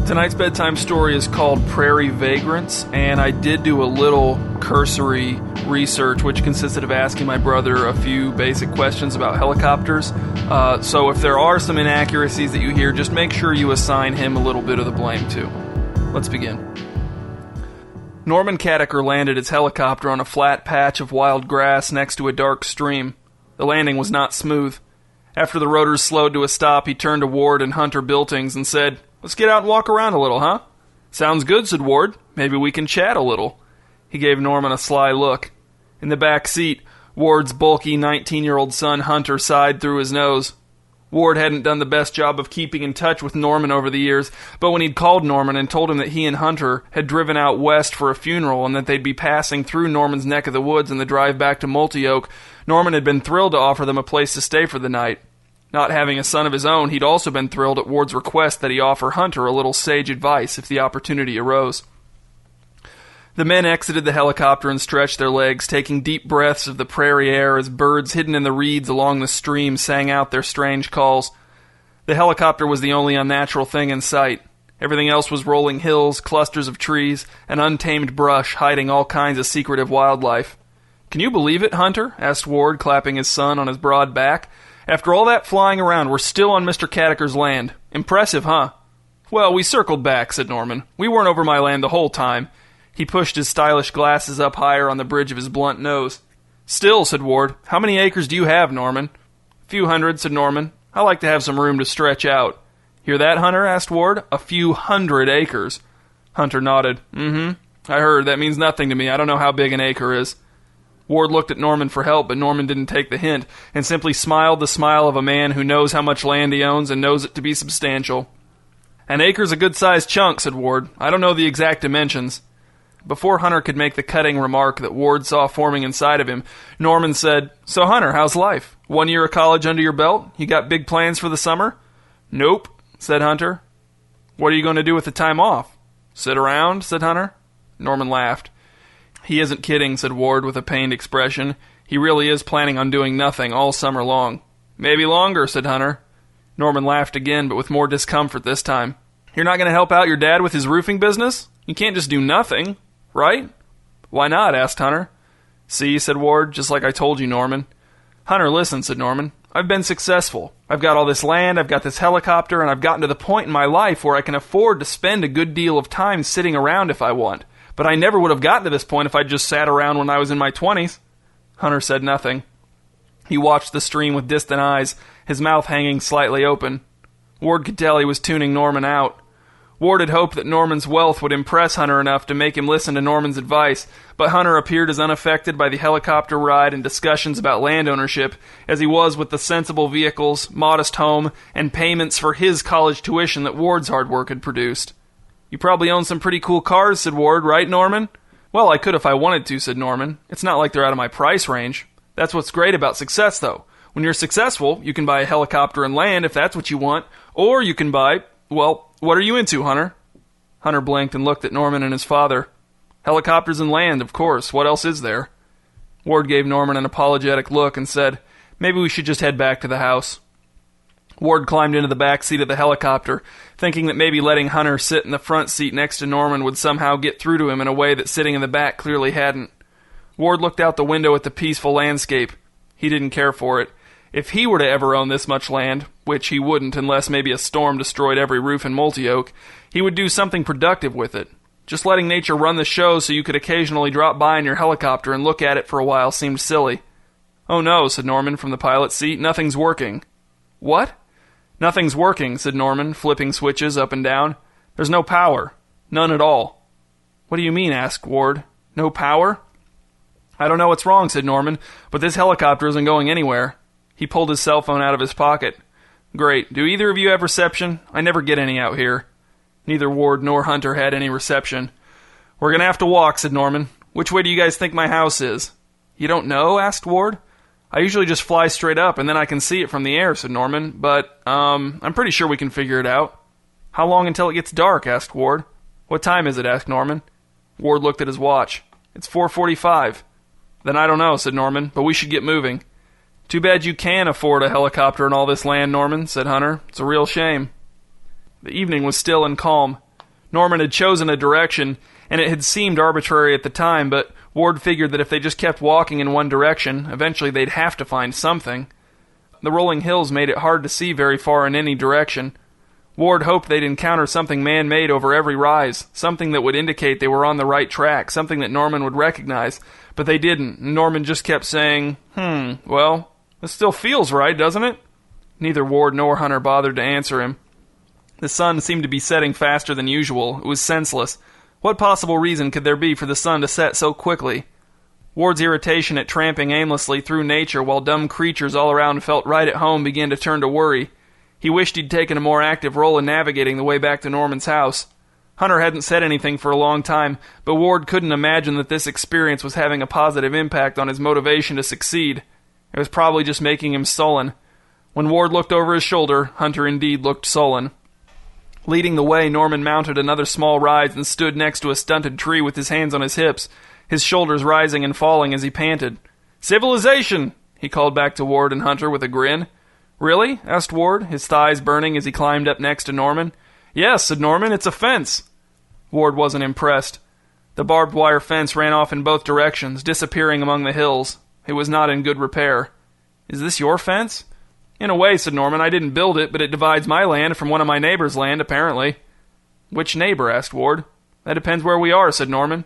Tonight's bedtime story is called Prairie, Vagrants, and I did do a little cursory research, which consisted of asking my brother a few basic questions about helicopters. So if there are some inaccuracies that you hear, just make sure you assign him a little bit of the blame too. Let's begin. Norman Cadicker landed his helicopter on a flat patch of wild grass next to a dark stream. The landing was not smooth. After the rotors slowed to a stop, he turned to Ward and Hunter Biltings and said, "Let's get out and walk around a little, huh?" "Sounds good," said Ward. "Maybe we can chat a little." He gave Norman a sly look. In the back seat, Ward's bulky 19-year-old son Hunter sighed through his nose. Ward hadn't done the best job of keeping in touch with Norman over the years, but when he'd called Norman and told him that he and Hunter had driven out west for a funeral and that they'd be passing through Norman's neck of the woods in the drive back to Multi-Oak, Norman had been thrilled to offer them a place to stay for the night. Not having a son of his own, he'd also been thrilled at Ward's request that he offer Hunter a little sage advice if the opportunity arose. The men exited the helicopter and stretched their legs, taking deep breaths of the prairie air as birds hidden in the reeds along the stream sang out their strange calls. The helicopter was the only unnatural thing in sight. Everything else was rolling hills, clusters of trees, and untamed brush hiding all kinds of secretive wildlife. "Can you believe it, Hunter?" asked Ward, clapping his son on his broad back. "After all that flying around, we're still on Mr. Cadicker's land. Impressive, huh?" "Well, we circled back," said Norman. "We weren't over my land the whole time." He pushed his stylish glasses up higher on the bridge of his blunt nose. "Still," said Ward, "how many acres do you have, Norman?" "A few hundred," said Norman. "I like to have some room to stretch out." "Hear that, Hunter?" asked Ward. "A few hundred acres." Hunter nodded. I heard. That means nothing to me. I don't know how big an acre is." Ward looked at Norman for help, but Norman didn't take the hint, and simply smiled the smile of a man who knows how much land he owns and knows it to be substantial. "An acre's a good-sized chunk," said Ward. "I don't know the exact dimensions." Before Hunter could make the cutting remark that Ward saw forming inside of him, Norman said, "So, Hunter, how's life? 1 year of college under your belt? You got big plans for the summer?" "Nope," said Hunter. "What are you going to do with the time off?" "Sit around," said Hunter. Norman laughed. "He isn't kidding," said Ward with a pained expression. "He really is planning on doing nothing all summer long." "Maybe longer," said Hunter. Norman laughed again, but with more discomfort this time. "You're not going to help out your dad with his roofing business? You can't just do nothing, right?" "Why not?" asked Hunter. "See," said Ward, "just like I told you, Norman." "Hunter, listen," said Norman. "I've been successful. I've got all this land, I've got this helicopter, and I've gotten to the point in my life where I can afford to spend a good deal of time sitting around if I want. But I never would have gotten to this point if I'd just sat around when I was in my 20s. Hunter said nothing. He watched the stream with distant eyes, his mouth hanging slightly open. Ward could tell he was tuning Norman out. Ward had hoped that Norman's wealth would impress Hunter enough to make him listen to Norman's advice, but Hunter appeared as unaffected by the helicopter ride and discussions about land ownership as he was with the sensible vehicles, modest home, and payments for his college tuition that Ward's hard work had produced. "You probably own some pretty cool cars," said Ward, "right, Norman?" "Well, I could if I wanted to," said Norman. "It's not like they're out of my price range. That's what's great about success, though. When you're successful, you can buy a helicopter and land if that's what you want, or you can buy, well, what are you into, Hunter?" Hunter blinked and looked at Norman and his father. "Helicopters and land, of course. What else is there?" Ward gave Norman an apologetic look and said, "Maybe we should just head back to the house." Ward climbed into the back seat of the helicopter, thinking that maybe letting Hunter sit in the front seat next to Norman would somehow get through to him in a way that sitting in the back clearly hadn't. Ward looked out the window at the peaceful landscape. He didn't care for it. If he were to ever own this much land, which he wouldn't unless maybe a storm destroyed every roof in Multi-Oak, he would do something productive with it. Just letting nature run the show so you could occasionally drop by in your helicopter and look at it for a while seemed silly. "Oh no," said Norman from the pilot's seat, "nothing's working." "What?" "Nothing's working," said Norman, flipping switches up and down. "There's no power. None at all." "What do you mean?" asked Ward. "No power?" "I don't know what's wrong," said Norman, "but this helicopter isn't going anywhere." He pulled his cell phone out of his pocket. "Great. Do either of you have reception? I never get any out here." Neither Ward nor Hunter had any reception. "We're going to have to walk," said Norman. "Which way do you guys think my house is?" "You don't know?" asked Ward. "I usually just fly straight up, and then I can see it from the air," said Norman. "But, I'm pretty sure we can figure it out." "How long until it gets dark?" asked Ward. "What time is it?" asked Norman. Ward looked at his watch. "It's 4:45. "Then I don't know," said Norman, "but we should get moving." "Too bad you can afford a helicopter and all this land, Norman," said Hunter. "It's a real shame." The evening was still and calm. Norman had chosen a direction, and it had seemed arbitrary at the time, but Ward figured that if they just kept walking in one direction, eventually they'd have to find something. The rolling hills made it hard to see very far in any direction. Ward hoped they'd encounter something man-made over every rise, something that would indicate they were on the right track, something that Norman would recognize, but they didn't, and Norman just kept saying, well, this still feels right, doesn't it? Neither Ward nor Hunter bothered to answer him. The sun seemed to be setting faster than usual. It was senseless. What possible reason could there be for the sun to set so quickly? Ward's irritation at tramping aimlessly through nature while dumb creatures all around felt right at home began to turn to worry. He wished he'd taken a more active role in navigating the way back to Norman's house. Hunter hadn't said anything for a long time, but Ward couldn't imagine that this experience was having a positive impact on his motivation to succeed. It was probably just making him sullen. When Ward looked over his shoulder, Hunter indeed looked sullen. Leading the way, Norman mounted another small rise and stood next to a stunted tree with his hands on his hips, his shoulders rising and falling as he panted. "Civilization!" he called back to Ward and Hunter with a grin. "Really?" asked Ward, his thighs burning as he climbed up next to Norman. "Yes," said Norman, "it's a fence." Ward wasn't impressed. The barbed wire fence ran off in both directions, disappearing among the hills. It was not in good repair. "Is this your fence?" "In a way," said Norman. "I didn't build it, but it divides my land from one of my neighbor's land, apparently." "Which neighbor?" asked Ward. "That depends where we are," said Norman.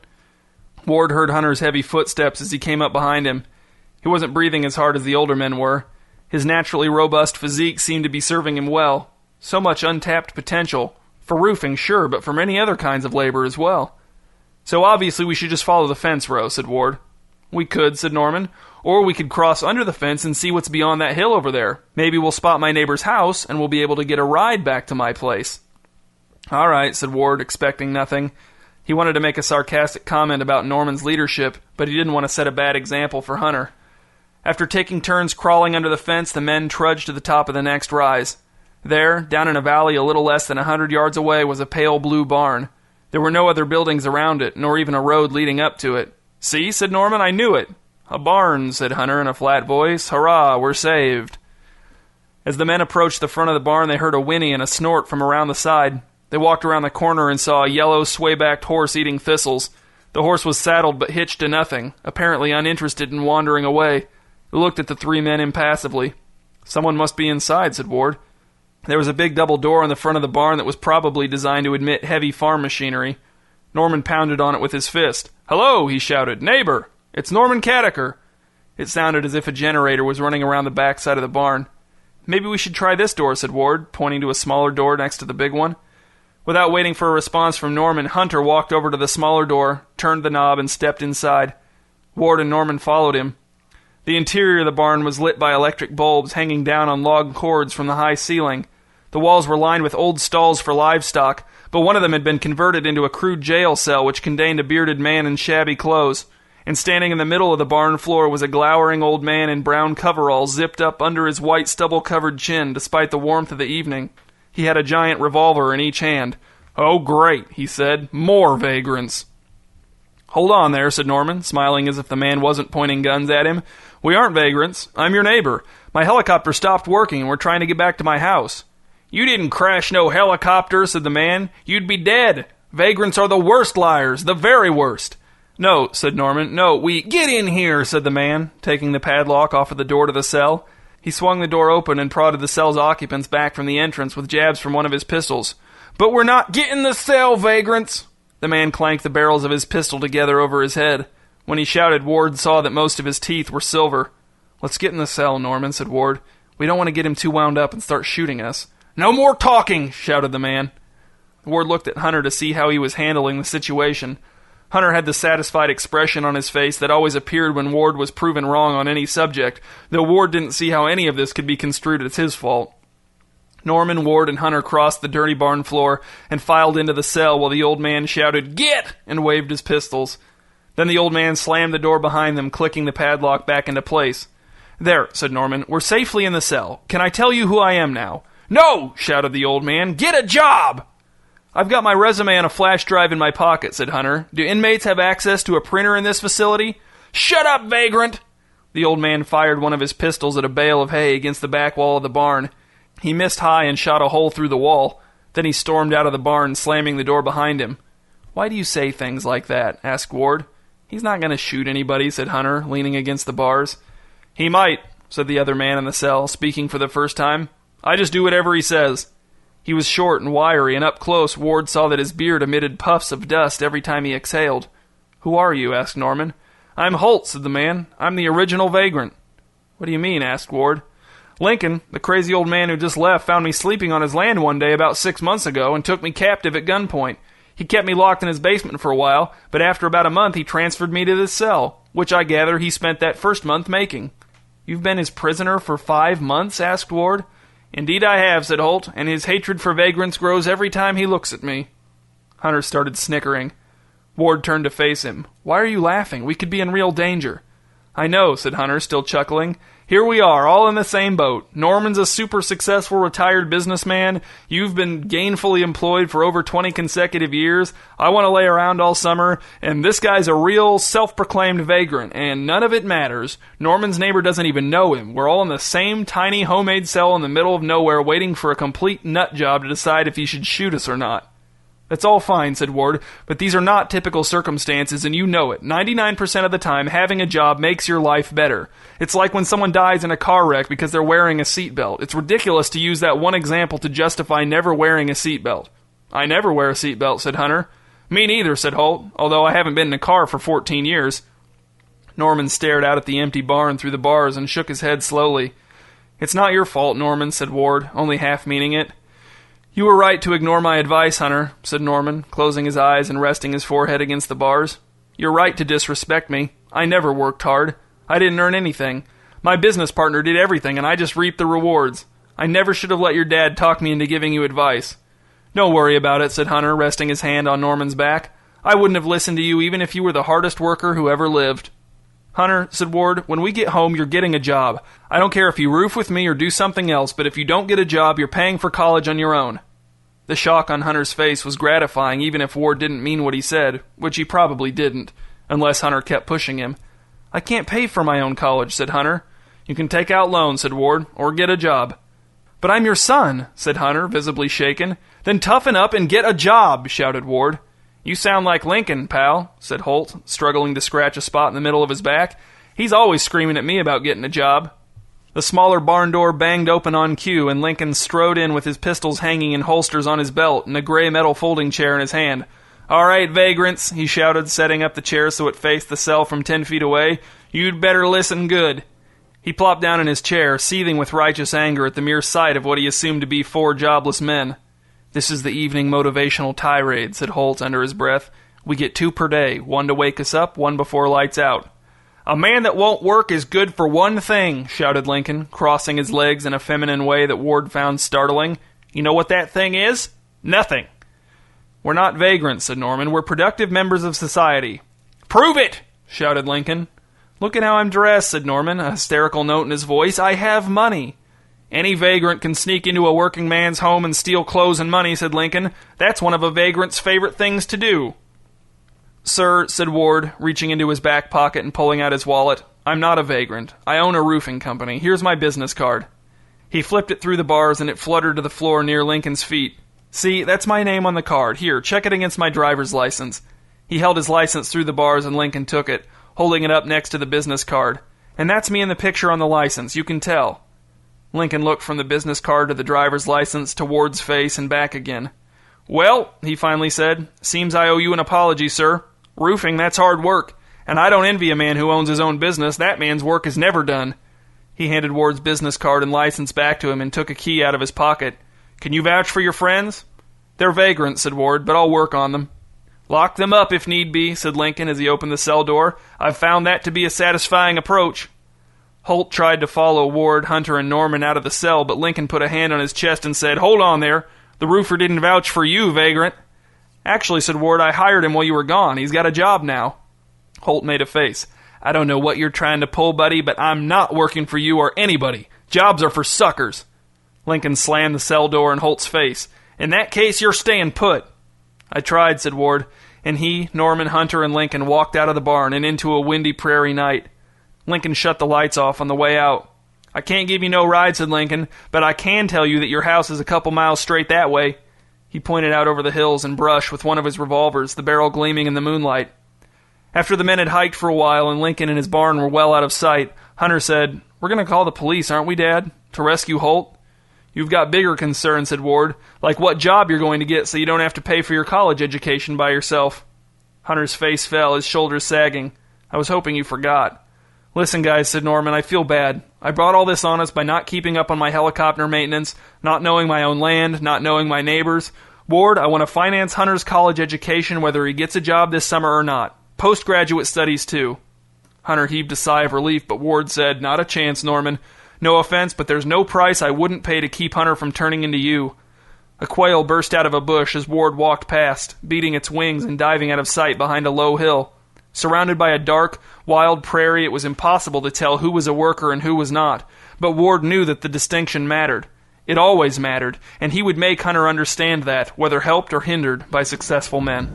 Ward heard Hunter's heavy footsteps as he came up behind him. He wasn't breathing as hard as the older men were. His naturally robust physique seemed to be serving him well. So much untapped potential. For roofing, sure, but for many other kinds of labor as well. "So obviously we should just follow the fence row," said Ward. "We could," said Norman. "Or we could cross under the fence and see what's beyond that hill over there. Maybe we'll spot my neighbor's house, and we'll be able to get a ride back to my place." "All right," said Ward, expecting nothing. He wanted to make a sarcastic comment about Norman's leadership, but he didn't want to set a bad example for Hunter. After taking turns crawling under the fence, the men trudged to the top of the next rise. There, down in a valley a little less than 100 yards away, was a pale blue barn. There were no other buildings around it, nor even a road leading up to it. "See," said Norman, "I knew it." "A barn," said Hunter in a flat voice. "Hurrah, we're saved." As the men approached the front of the barn, they heard a whinny and a snort from around the side. They walked around the corner and saw a yellow, sway-backed horse eating thistles. The horse was saddled but hitched to nothing, apparently uninterested in wandering away. He looked at the three men impassively. "Someone must be inside," said Ward. There was a big double door on the front of the barn that was probably designed to admit heavy farm machinery. Norman pounded on it with his fist. "Hello," he shouted. "Neighbor! It's Norman Caddiker." It sounded as if a generator was running around the back side of the barn. "Maybe we should try this door," said Ward, pointing to a smaller door next to the big one. Without waiting for a response from Norman, Hunter walked over to the smaller door, turned the knob, and stepped inside. Ward and Norman followed him. The interior of the barn was lit by electric bulbs hanging down on log cords from the high ceiling. The walls were lined with old stalls for livestock, but one of them had been converted into a crude jail cell which contained a bearded man in shabby clothes. And standing in the middle of the barn floor was a glowering old man in brown coveralls zipped up under his white stubble-covered chin despite the warmth of the evening. He had a giant revolver in each hand. "Oh, great," he said. "More vagrants." "Hold on there," said Norman, smiling as if the man wasn't pointing guns at him. "We aren't vagrants. I'm your neighbor. My helicopter stopped working and we're trying to get back to my house." "You didn't crash no helicopter," said the man. "You'd be dead. Vagrants are the worst liars, the very worst." "No," said Norman. "No, we—" "Get in here," said the man, taking the padlock off of the door to the cell. He swung the door open and prodded the cell's occupants back from the entrance with jabs from one of his pistols. "But we're not getting the cell, vagrants!" The man clanked the barrels of his pistol together over his head. When he shouted, Ward saw that most of his teeth were silver. "Let's get in the cell, Norman," said Ward. "We don't want to get him too wound up and start shooting us." "No more talking!" shouted the man. Ward looked at Hunter to see how he was handling the situation. Hunter had the satisfied expression on his face that always appeared when Ward was proven wrong on any subject, though Ward didn't see how any of this could be construed as his fault. Norman, Ward, and Hunter crossed the dirty barn floor and filed into the cell while the old man shouted, "Get!" and waved his pistols. Then the old man slammed the door behind them, clicking the padlock back into place. "There," said Norman, "we're safely in the cell. Can I tell you who I am now?" "No!" shouted the old man. "Get a job!" "I've got my resume on a flash drive in my pocket," said Hunter. "Do inmates have access to a printer in this facility?" "Shut up, vagrant!" The old man fired one of his pistols at a bale of hay against the back wall of the barn. He missed high and shot a hole through the wall. Then he stormed out of the barn, slamming the door behind him. "Why do you say things like that?" asked Ward. "He's not going to shoot anybody," said Hunter, leaning against the bars. "He might," said the other man in the cell, speaking for the first time. "I just do whatever he says." He was short and wiry, and up close Ward saw that his beard emitted puffs of dust every time he exhaled. "Who are you?" asked Norman. "I'm Holt," said the man. "I'm the original vagrant." "What do you mean?" asked Ward. "Lincoln, the crazy old man who just left, found me sleeping on his land one day about 6 months ago and took me captive at gunpoint. He kept me locked in his basement for a while, but after about a month he transferred me to this cell, which I gather he spent that first month making." "You've been his prisoner for 5 months?" asked Ward. "Indeed I have," said Holt, "and his hatred for vagrants grows every time he looks at me." Hunter started snickering. Ward turned to face him. "Why are you laughing? We could be in real danger." "I know," said Hunter, still chuckling. "Here we are, all in the same boat. Norman's a super successful retired businessman. You've been gainfully employed for over 20 consecutive years. I want to lay around all summer, and this guy's a real self-proclaimed vagrant, and none of it matters. Norman's neighbor doesn't even know him. We're all in the same tiny homemade cell in the middle of nowhere waiting for a complete nut job to decide if he should shoot us or not." "That's all fine," said Ward, "but these are not typical circumstances, and you know it. 99% of the time, having a job makes your life better. It's like when someone dies in a car wreck because they're wearing a seatbelt. It's ridiculous to use that one example to justify never wearing a seatbelt." "I never wear a seatbelt," said Hunter. "Me neither," said Holt, "although I haven't been in a car for 14 years. Norman stared out at the empty barn through the bars and shook his head slowly. "It's not your fault, Norman," said Ward, only half meaning it. "You were right to ignore my advice, Hunter," said Norman, closing his eyes and resting his forehead against the bars. "You're right to disrespect me. I never worked hard. I didn't earn anything. My business partner did everything, and I just reaped the rewards. I never should have let your dad talk me into giving you advice." "Don't worry about it," said Hunter, resting his hand on Norman's back. "I wouldn't have listened to you even if you were the hardest worker who ever lived." "Hunter," said Ward, "when we get home, you're getting a job. I don't care if you roof with me or do something else, but if you don't get a job, you're paying for college on your own." The shock on Hunter's face was gratifying even if Ward didn't mean what he said, which he probably didn't, unless Hunter kept pushing him. "I can't pay for my own college," said Hunter. "You can take out loans," said Ward, "or get a job." "But I'm your son," said Hunter, visibly shaken. "Then toughen up and get a job," shouted Ward. "You sound like Lincoln, pal," said Holt, struggling to scratch a spot in the middle of his back. "He's always screaming at me about getting a job." The smaller barn door banged open on cue, and Lincoln strode in with his pistols hanging in holsters on his belt and a gray metal folding chair in his hand. "All right, vagrants," he shouted, setting up the chair so it faced the cell from 10 feet away. "You'd better listen good." He plopped down in his chair, seething with righteous anger at the mere sight of what he assumed to be 4 jobless men. "This is the evening motivational tirade," said Holt under his breath. "We get 2 per day, 1 to wake us up, 1 before lights out." "A man that won't work is good for one thing," shouted Lincoln, crossing his legs in a feminine way that Ward found startling. "You know what that thing is? Nothing." "We're not vagrants," said Norman. "We're productive members of society." "Prove it!" shouted Lincoln. "Look at how I'm dressed," said Norman, a hysterical note in his voice. "I have money." "Any vagrant can sneak into a working man's home and steal clothes and money," said Lincoln. "That's one of a vagrant's favorite things to do." "Sir," said Ward, reaching into his back pocket and pulling out his wallet, "I'm not a vagrant. I own a roofing company. Here's my business card." He flipped it through the bars and it fluttered to the floor near Lincoln's feet. "See, that's my name on the card. Here, check it against my driver's license." He held his license through the bars and Lincoln took it, holding it up next to the business card. "And that's me in the picture on the license. You can tell." Lincoln looked from the business card to the driver's license to Ward's face and back again. "Well," he finally said, "seems I owe you an apology, sir. Roofing, that's hard work, and I don't envy a man who owns his own business. That man's work is never done." He handed Ward's business card and license back to him and took a key out of his pocket. "Can you vouch for your friends?" "They're vagrants," said Ward, "but I'll work on them." "Lock them up if need be," said Lincoln as he opened the cell door. "I've found that to be a satisfying approach." Holt tried to follow Ward, Hunter, and Norman out of the cell, but Lincoln put a hand on his chest and said, "Hold on there. The roofer didn't vouch for you, vagrant." "Actually," said Ward, "I hired him while you were gone. He's got a job now." Holt made a face. "I don't know what you're trying to pull, buddy, but I'm not working for you or anybody. Jobs are for suckers." Lincoln slammed the cell door in Holt's face. "In that case, you're staying put." "I tried," said Ward, and he, Norman, Hunter, and Lincoln walked out of the barn and into a windy prairie night. Lincoln shut the lights off on the way out. "I can't give you no ride," said Lincoln, "but I can tell you that your house is a couple miles straight that way." He He pointed out over the hills and brush with one of his revolvers, the barrel gleaming in the moonlight. After the men had hiked for a while and Lincoln and his barn were well out of sight, Hunter said, "We're going to call the police, aren't we, Dad? To rescue Holt?" "You've got bigger concerns," said Ward, "like what job you're going to get so you don't have to pay for your college education by yourself." Hunter's face fell, his shoulders sagging. "I was hoping you forgot." "Listen, guys," said Norman, "I feel bad. I brought all this on us by not keeping up on my helicopter maintenance, not knowing my own land, not knowing my neighbors. Ward, I want to finance Hunter's college education whether he gets a job this summer or not. Postgraduate studies, too." Hunter heaved a sigh of relief, but Ward said, "Not a chance, Norman. No offense, but there's no price I wouldn't pay to keep Hunter from turning into you." A quail burst out of a bush as Ward walked past, beating its wings and diving out of sight behind a low hill. Surrounded by a dark, wild prairie, it was impossible to tell who was a worker and who was not, but Ward knew that the distinction mattered. It always mattered, and he would make Hunter understand that, whether helped or hindered by successful men.